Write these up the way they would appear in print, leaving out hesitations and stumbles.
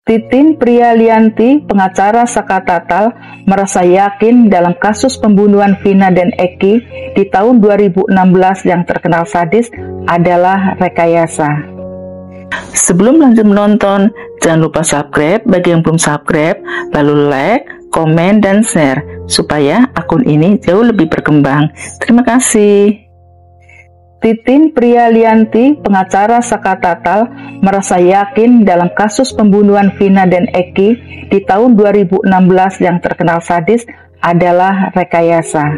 Titin Prialianti, pengacara Saka Tatal, merasa yakin dalam kasus pembunuhan Vina dan Eki di tahun 2016 yang terkenal sadis adalah rekayasa. Sebelum lanjut menonton, jangan lupa subscribe bagi yang belum subscribe, lalu like, komen, dan share, supaya akun ini jauh lebih berkembang. Terima kasih. Titin Prialianti, pengacara Saka Tatal, merasa yakin dalam kasus pembunuhan Vina dan Eki di tahun 2016 yang terkenal sadis adalah rekayasa.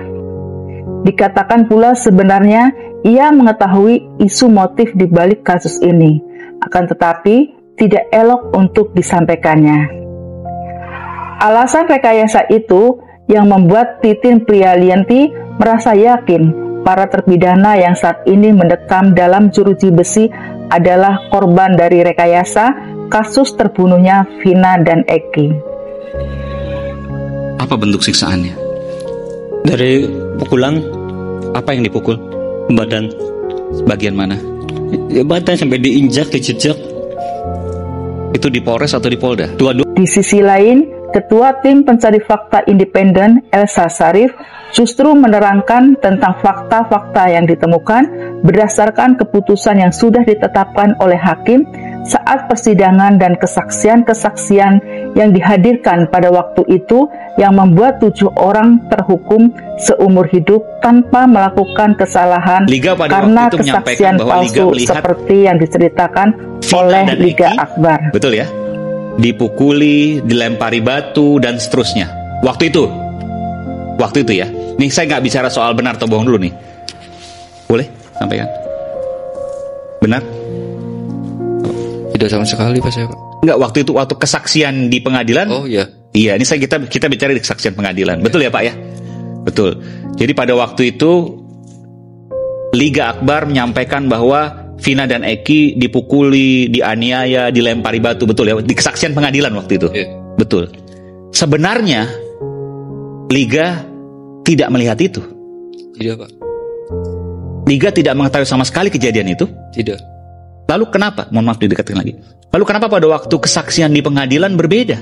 Dikatakan pula sebenarnya ia mengetahui isu motif di balik kasus ini, akan tetapi tidak elok untuk disampaikannya. Alasan rekayasa itu yang membuat Titin Prialianti merasa yakin para terpidana yang saat ini mendekam dalam jeruji besi adalah korban dari rekayasa kasus terbunuhnya Vina dan Eki. Apa bentuk siksaannya? Dari pukulan, apa yang dipukul? Badan. Bagian mana? Ya, badan sampai diinjak, dijejak. Itu di Polres atau di Polda? Dua-dua. Di sisi lain, Ketua Tim Pencari Fakta Independen Elsa Sharif justru menerangkan tentang fakta-fakta yang ditemukan berdasarkan keputusan yang sudah ditetapkan oleh hakim saat persidangan dan kesaksian-kesaksian yang dihadirkan pada waktu itu yang membuat 7 orang terhukum seumur hidup tanpa melakukan kesalahan karena kesaksian palsu seperti yang diceritakan oleh Liga Akbar. Betul ya? Dipukuli, dilempari batu, dan seterusnya. Waktu itu ya. Nih saya nggak bicara soal benar atau bohong dulu nih. Boleh sampaikan? Benar? Tidak sama sekali Pak saya, Pak. Enggak, waktu itu waktu kesaksian di pengadilan. Oh iya. Iya, ini kita bicara di kesaksian pengadilan. Betul ya Pak ya? Betul. Jadi pada waktu itu Liga Akbar menyampaikan bahwa Vina dan Eki dipukuli, dianiaya, dilempari batu, betul ya? Di kesaksian pengadilan waktu itu. Yeah. Betul. Sebenarnya Liga tidak melihat itu. Tidak, Pak. Liga tidak mengetahui sama sekali kejadian itu. Tidak. Lalu kenapa? Mohon maaf didekatkan lagi. Lalu kenapa pada waktu kesaksian di pengadilan berbeda?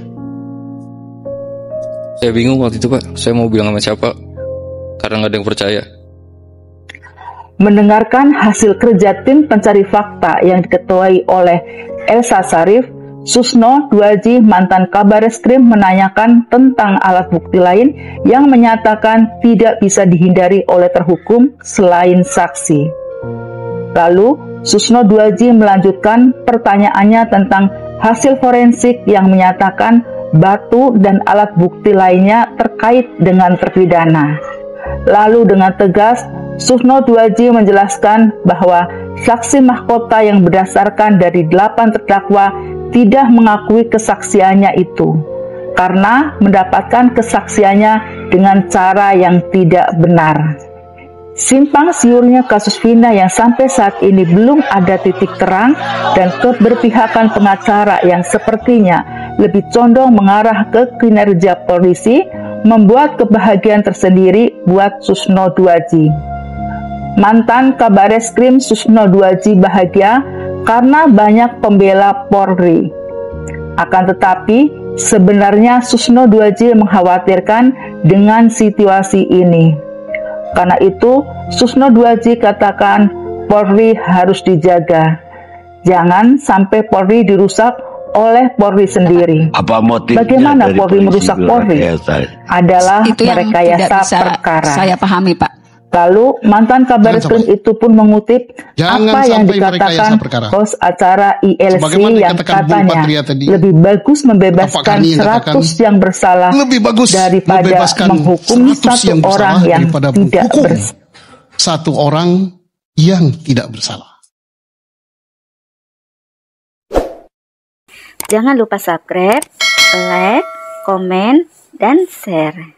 Saya bingung waktu itu, Pak. Saya mau bilang sama siapa? Karena nggak ada yang percaya. Mendengarkan hasil kerja tim pencari fakta yang diketuai oleh Elsa Sharif, Susno Duaji, mantan Kabareskrim, menanyakan tentang alat bukti lain yang menyatakan tidak bisa dihindari oleh terhukum selain saksi. Lalu, Susno Duaji melanjutkan pertanyaannya tentang hasil forensik yang menyatakan batu dan alat bukti lainnya terkait dengan terpidana. Lalu dengan tegas, Susno Duaji menjelaskan bahwa saksi mahkota yang berdasarkan dari 8 terdakwa tidak mengakui kesaksiannya itu karena mendapatkan kesaksiannya dengan cara yang tidak benar. Simpang siurnya kasus Vina yang sampai saat ini belum ada titik terang dan keberpihakan pengacara yang sepertinya lebih condong mengarah ke kinerja polisi membuat kebahagiaan tersendiri buat Susno Duaji. Mantan Kabareskrim Susno Duaji bahagia karena banyak pembela Polri. Akan tetapi, sebenarnya Susno Duaji mengkhawatirkan dengan situasi ini. Karena itu, Susno Duaji katakan Polri harus dijaga. Jangan sampai Polri dirusak oleh Polri sendiri. Bagaimana Polri merusak Polri? Adalah merekayasa perkara. Saya pahami, Pak. Lalu mantan Kabareskrim itu pun mengutip apa yang dikatakan host acara ILC yang katanya lebih bagus membebaskan 100 yang bersalah daripada menghukum satu orang yang tidak bersalah. Satu orang yang tidak bersalah. Jangan lupa subscribe, like, komen, dan share.